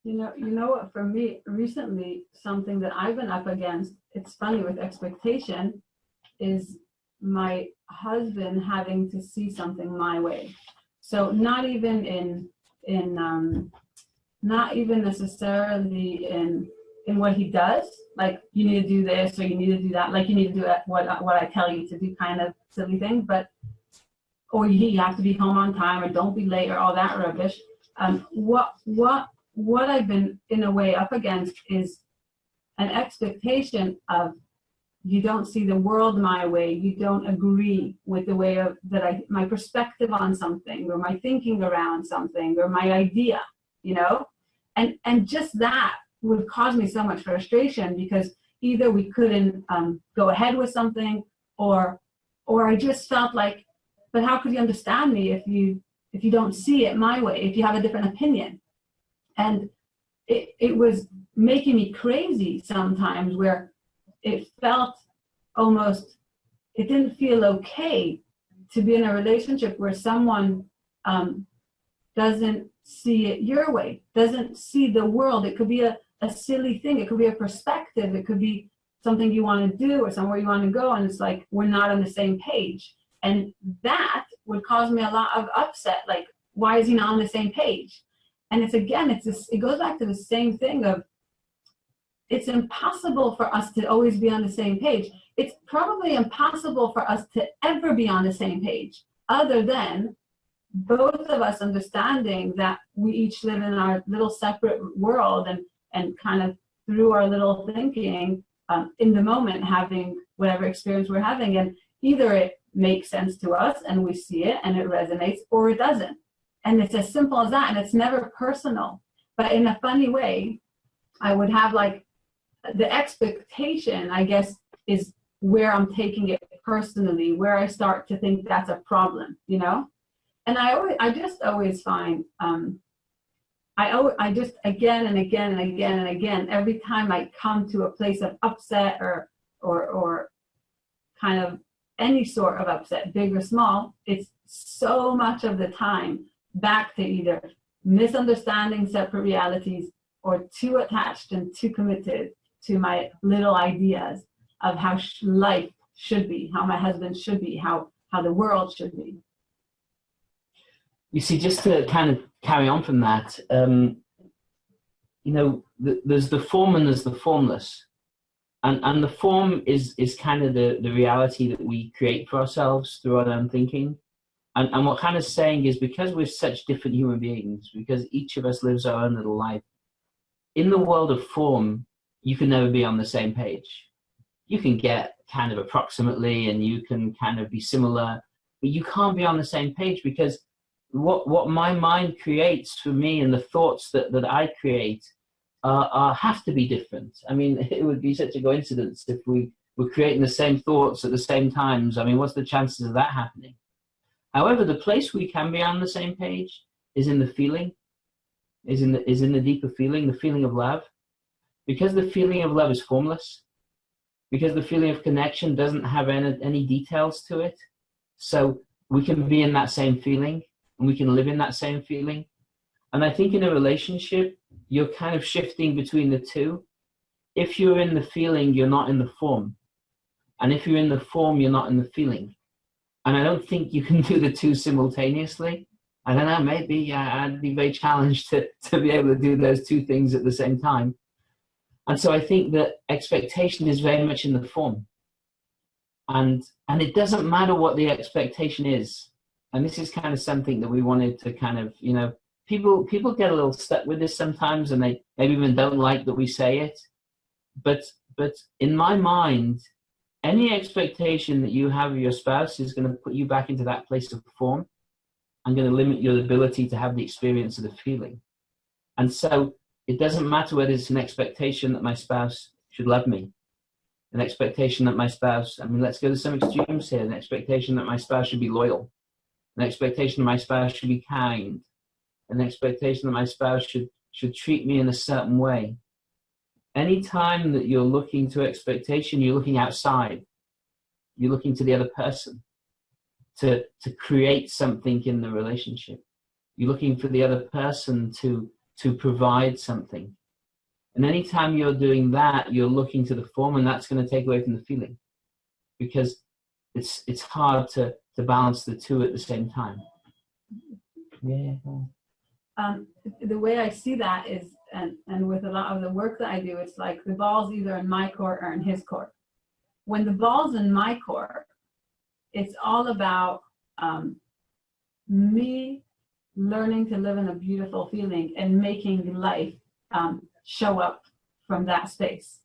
You know what, for me, recently, something that I've been up against, it's funny with expectation, is my husband having to see something my way. So not even not even necessarily in what he does, like you need to do this or you need to do that, like you need to do what I tell you to do, kind of silly thing, but or you have to be home on time or don't be late or all that rubbish. What I've been in a way up against is an expectation of, you don't see the world my way, you don't agree with the way my perspective on something or my thinking around something or my idea, and just that would cause me so much frustration, because either we couldn't go ahead with something, or I just felt like, but how could you understand me if you don't see it my way, if you have a different opinion? And it was making me crazy sometimes, where it felt almost, it didn't feel okay to be in a relationship where someone doesn't see it your way, doesn't see the world. It could be a silly thing, it could be a perspective, it could be something you want to do or somewhere you want to go, and it's like we're not on the same page. And that would cause me a lot of upset, like, why is he not on the same page? And it goes back to the same thing of, it's impossible for us to always be on the same page. It's probably impossible for us to ever be on the same page, other than both of us understanding that we each live in our little separate world, and kind of through our little thinking, in the moment, having whatever experience we're having. And either it makes sense to us and we see it and it resonates, or it doesn't. And it's as simple as that, and it's never personal. But in a funny way, I would have like, the expectation, I guess, is where I'm taking it personally, where I start to think that's a problem, And I just always find, I just again and again and again and again, every time I come to a place of upset or kind of any sort of upset, big or small, it's so much of the time back to either misunderstanding separate realities, or too attached and too committed to my little ideas of how life should be, how my husband should be, how the world should be. You see, just to kind of carry on from that, there's the form and there's the formless. And the form is kind of the reality that we create for ourselves through our own thinking. And what kind of saying is, because we're such different human beings, because each of us lives our own little life, in the world of form, you can never be on the same page. You can get kind of approximately, and you can kind of be similar, but you can't be on the same page, because what my mind creates for me and the thoughts that I create have to be different. I mean, it would be such a coincidence if we were creating the same thoughts at the same times. I mean, what's the chances of that happening? However, the place we can be on the same page is in the feeling, is in the deeper feeling, the feeling of love. Because the feeling of love is formless, because the feeling of connection doesn't have any details to it. So we can be in that same feeling, and we can live in that same feeling. And I think in a relationship, you're kind of shifting between the two. If you're in the feeling, you're not in the form. And if you're in the form, you're not in the feeling. And I don't think you can do the two simultaneously. I don't know, maybe I'd be very challenged to be able to do those two things at the same time. And so I think that expectation is very much in the form. And it doesn't matter what the expectation is. And this is kind of something that we wanted to kind of, people get a little stuck with this sometimes, and they maybe even don't like that we say it. But in my mind, any expectation that you have of your spouse is going to put you back into that place of form, and going to limit your ability to have the experience of the feeling. And so it doesn't matter whether it's an expectation that my spouse should love me, an expectation that my spouse, let's go to some extremes here, an expectation that my spouse should be loyal, an expectation that my spouse should be kind, an expectation that my spouse should treat me in a certain way. Anytime that you're looking to expectation, you're looking outside. You're looking to the other person to create something in the relationship. You're looking for the other person to to provide something. And anytime you're doing that, you're looking to the form, and that's going to take away from the feeling, because it's hard to balance the two at the same time. Yeah. The way I see that is, and with a lot of the work that I do, it's like the ball's either in my court or in his court. When the ball's in my court, it's all about me learning to live in a beautiful feeling and making life show up from that space.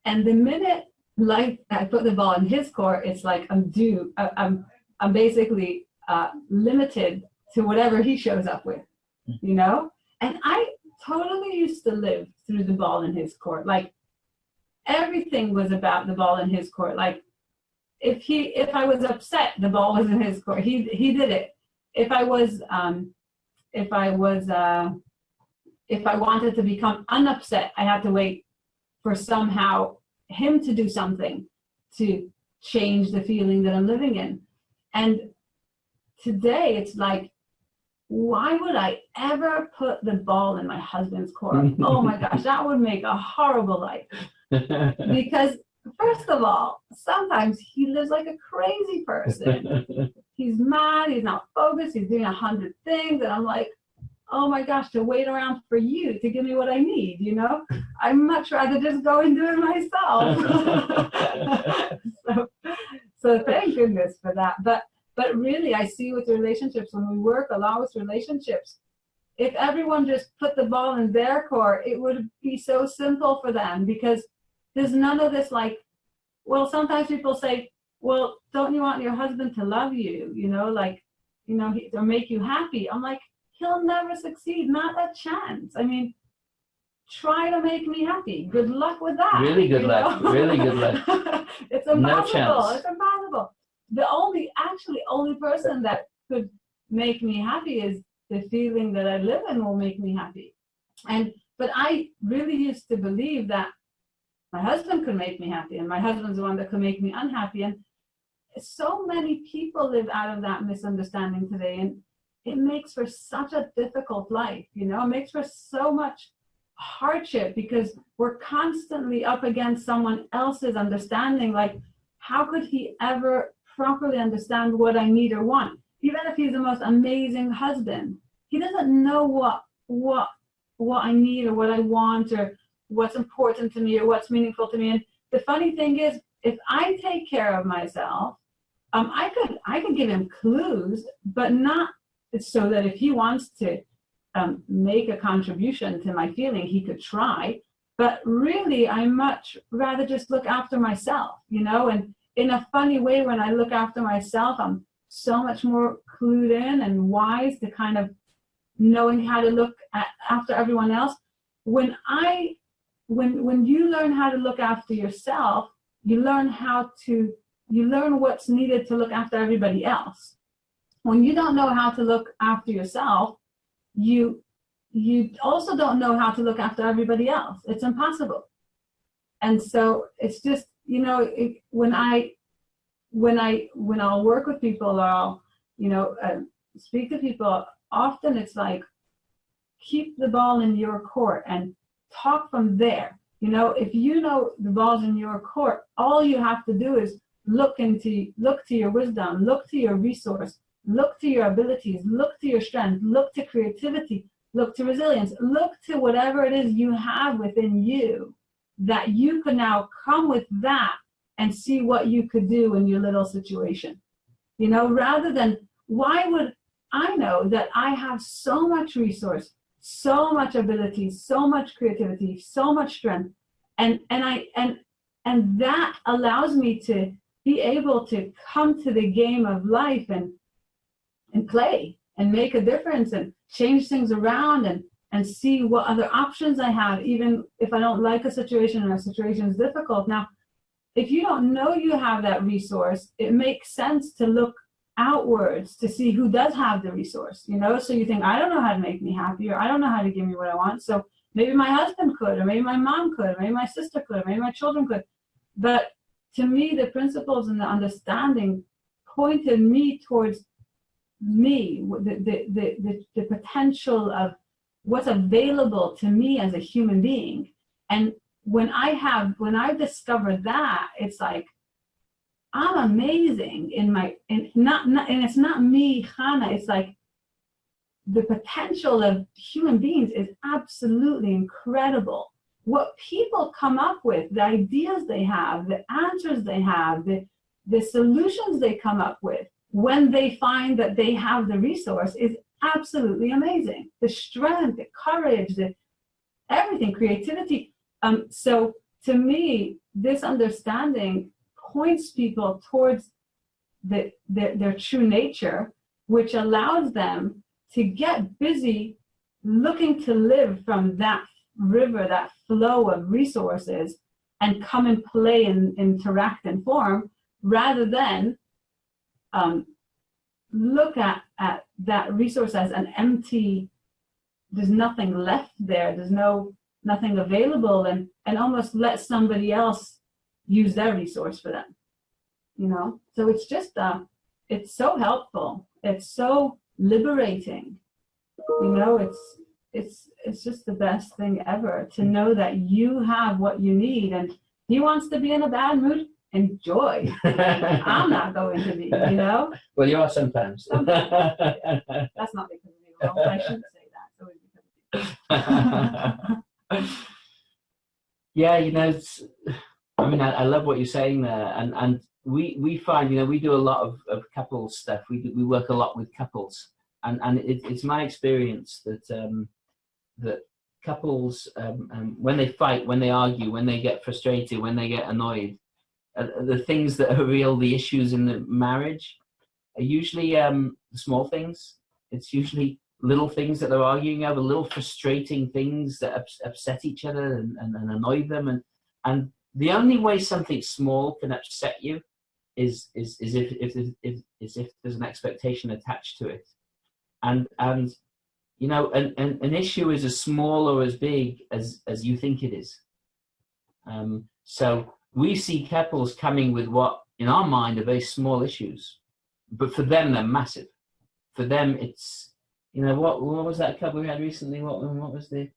And the minute I put the ball in his court, it's like I'm basically limited to whatever he shows up with, you know? And I totally used to live through the ball in his court. Like, everything was about the ball in his court. Like, if I was upset, the ball was in his court. He did it. If I wanted to become unupset, I had to wait for somehow him to do something to change the feeling that I'm living in. And today it's like, why would I ever put the ball in my husband's court? Oh my gosh, that would make a horrible life. Because first of all, sometimes he lives like a crazy person. He's mad, he's not focused, he's doing 100 things, and I'm like, oh my gosh, to wait around for you to give me what I need, you know? I'd much rather just go and do it myself. So thank goodness for that. But really, I see with relationships, when we work a lot with relationships, if everyone just put the ball in their court, it would be so simple for them, because there's none of this like, well, sometimes people say, well, don't you want your husband to love you, you know, like, you know, or make you happy? I'm like, he'll never succeed, not a chance. I mean, try to make me happy. Good luck with that. Really good luck. Really good luck. It's impossible. No chance. It's impossible. The only person that could make me happy is the feeling that I live in will make me happy. But I really used to believe that my husband could make me happy, and my husband's the one that could make me unhappy. And so many people live out of that misunderstanding today, and it makes for such a difficult life, you know? It makes for so much hardship, because we're constantly up against someone else's understanding. Like, how could he ever properly understand what I need or want? Even if he's the most amazing husband, he doesn't know what I need or what I want or what's important to me or what's meaningful to me. And the funny thing is, if I take care of myself, I could give him clues, but not so that if he wants to make a contribution to my feeling, he could try. But really, I much rather just look after myself, you know? And in a funny way, when I look after myself, I'm so much more clued in and wise to kind of knowing how to look after everyone else. When you learn how to look after yourself, you learn what's needed to look after everybody else. When you don't know how to look after yourself, you also don't know how to look after everybody else. It's impossible. And so it's just, you know, when I'll work with people, or I'll, you know, speak to people, often it's like, keep the ball in your court and talk from there. You know, if you know the ball's in your court, all you have to do is look to your wisdom, look to your resource, look to your abilities, look to your strength, look to creativity, look to resilience, look to whatever it is you have within you, that you could now come with that and see what you could do in your little situation. You know, rather than, why would I know that I have so much resource, so much ability, so much creativity, so much strength, and that allows me to be able to come to the game of life and play and make a difference and change things around and see what other options I have, even if I don't like a situation or a situation is difficult. Now, if you don't know you have that resource, it makes sense to look outwards to see who does have the resource, you know? So you think, I don't know how to make me happy, or I don't know how to give me what I want. So maybe my husband could, or maybe my mom could, or maybe my sister could, or maybe my children could. But to me, the principles and the understanding pointed me towards me, the potential of what's available to me as a human being. And when I've discovered that, it's like, I'm amazing and it's not me, Chana, it's like the potential of human beings is absolutely incredible. What people come up with, the ideas they have, the answers they have, the solutions they come up with when they find that they have the resource is absolutely amazing. The strength, the courage, everything, creativity. So to me, this understanding points people towards their true nature, which allows them to get busy looking to live from that river, that flow of resources, and come and play and interact and form, rather than look at that resource as an empty, there's nothing left there, there's nothing available, and almost let somebody else use their resource for them, you know? So it's just, it's so helpful. It's so liberating, you know? It's just the best thing ever to know that you have what you need, and he wants to be in a bad mood, enjoy. I'm not going to be, you know? Well, you are sometimes. Sometimes. Yeah. That's not because of you. Well, I shouldn't say that. It's always because of you. Yeah, you know, I love what you're saying there, and we find, you know, we do a lot of couple stuff. We work a lot with couples, and it's my experience that that couples, when they fight, when they argue, when they get frustrated, when they get annoyed, the things that are the issues in the marriage are usually small things. It's usually little things that they're arguing over, little frustrating things that upset each other and annoy them. And the only way something small can upset you is if there's an expectation attached to it. And you know, an issue is as small or as big as you think it is. So we see couples coming with what, in our mind, are very small issues, but for them, they're massive. For them, it's, you know, what was that couple we had recently? What was the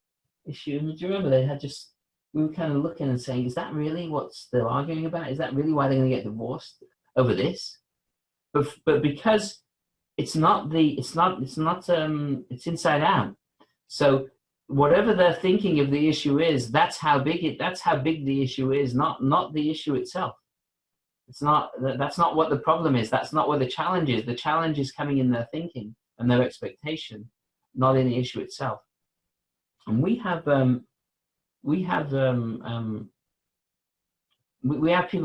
issue? Do you remember? They had just, we were kind of looking and saying, is that really what they're arguing about? Is that really why they're going to get divorced over this? But because it's inside out. So whatever they're thinking of the issue is, that's how big the issue is, not the issue itself. That's not what the problem is. That's not what the challenge is. The challenge is coming in their thinking and their expectation, not in the issue itself. And we have people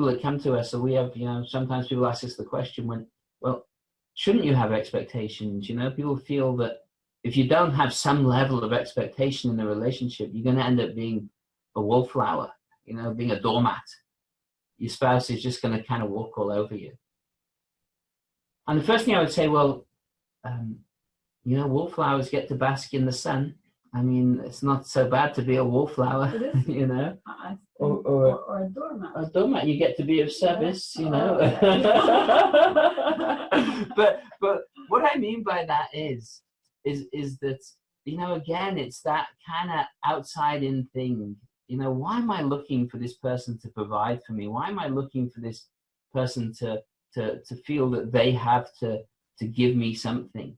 that come to us. So we have, you know, sometimes people ask us the question, well, shouldn't you have expectations? You know, people feel that if you don't have some level of expectation in the relationship, you're going to end up being a wallflower, you know, being a doormat. Your spouse is just going to kind of walk all over you. And the first thing I would say, well, you know, wallflowers get to bask in the sun. I mean, it's not so bad to be a wallflower, you know. Or a doormat. A doormat, you get to be of service, you know. But what I mean by that is that, you know, again, it's that kind of outside-in thing. You know, why am I looking for this person to provide for me? Why am I looking for this person to feel that they have to give me something?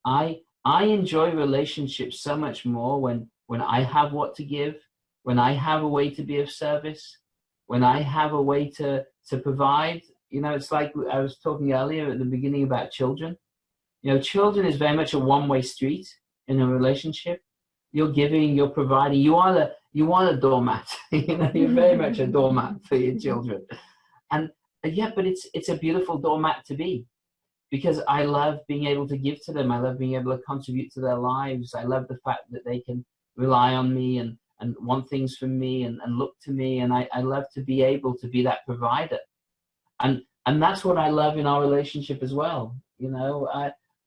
I enjoy relationships so much more when I have what to give, when I have a way to be of service, when I have a way to provide. You know, it's like I was talking earlier at the beginning about children. You know, children is very much a one-way street in a relationship. You're giving, you're providing. You are a doormat. You know, you're very much a doormat for your children. And yeah, but it's a beautiful doormat to be, because I love being able to give to them. I love being able to contribute to their lives. I love the fact that they can rely on me and want things from me and look to me. And I love to be able to be that provider. And that's what I love in our relationship as well. You know,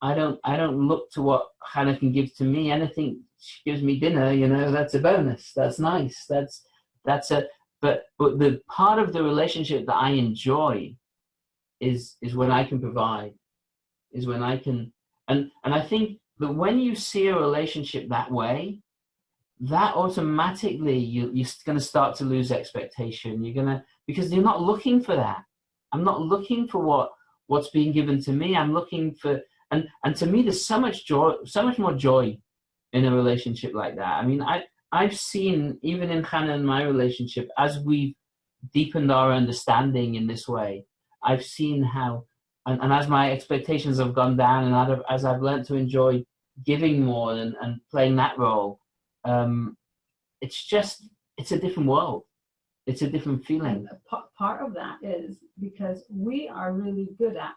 I don't look to what Hannah can give to me. Anything she gives me dinner, you know, that's a bonus. That's nice. But the part of the relationship that I enjoy is when I can provide, is when I can, and I think that when you see a relationship that way, that automatically you're going to start to lose expectation. Because you're not looking for that. I'm not looking for what's being given to me. I'm looking for, and to me, there's so much joy, so much more joy in a relationship like that. I mean, I've seen, even in Chana and my relationship, as we've deepened our understanding in this way, I've seen how, and as my expectations have gone down, and as I've learned to enjoy giving more and playing that role, it's a different world. It's a different feeling. And part of that is because we are really good at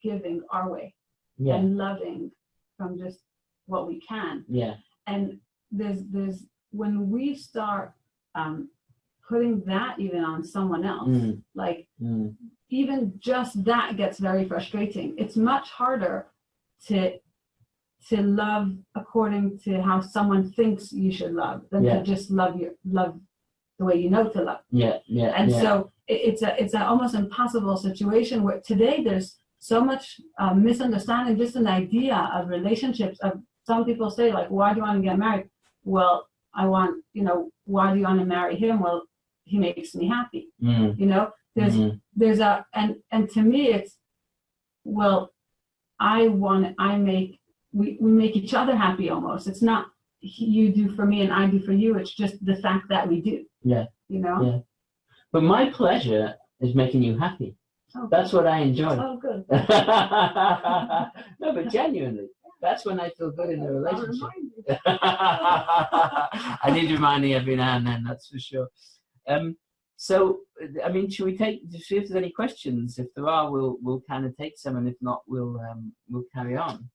giving our way and loving from just what we can. Yeah. And there's when we start putting that even on someone else, even just that gets very frustrating. It's much harder to love according to how someone thinks you should love than to just love the way you know to love. So it's a almost impossible situation where today there's so much misunderstanding, just an idea of relationships. Of some people say, like, why do you want to get married? Well, why do you want to marry him? Well, he makes me happy. There's a and to me it's, well, we make each other happy almost. It's not you do for me and I do for you. It's just the fact that we do. Yeah. But my pleasure is making you happy. Oh, that's what I enjoy. Oh, good. No, but genuinely, that's when I feel good in a relationship. I need reminding every now and then, that's for sure. So, I mean, should we see if there's any questions? If there are, we'll kind of take some, and if not, we'll carry on.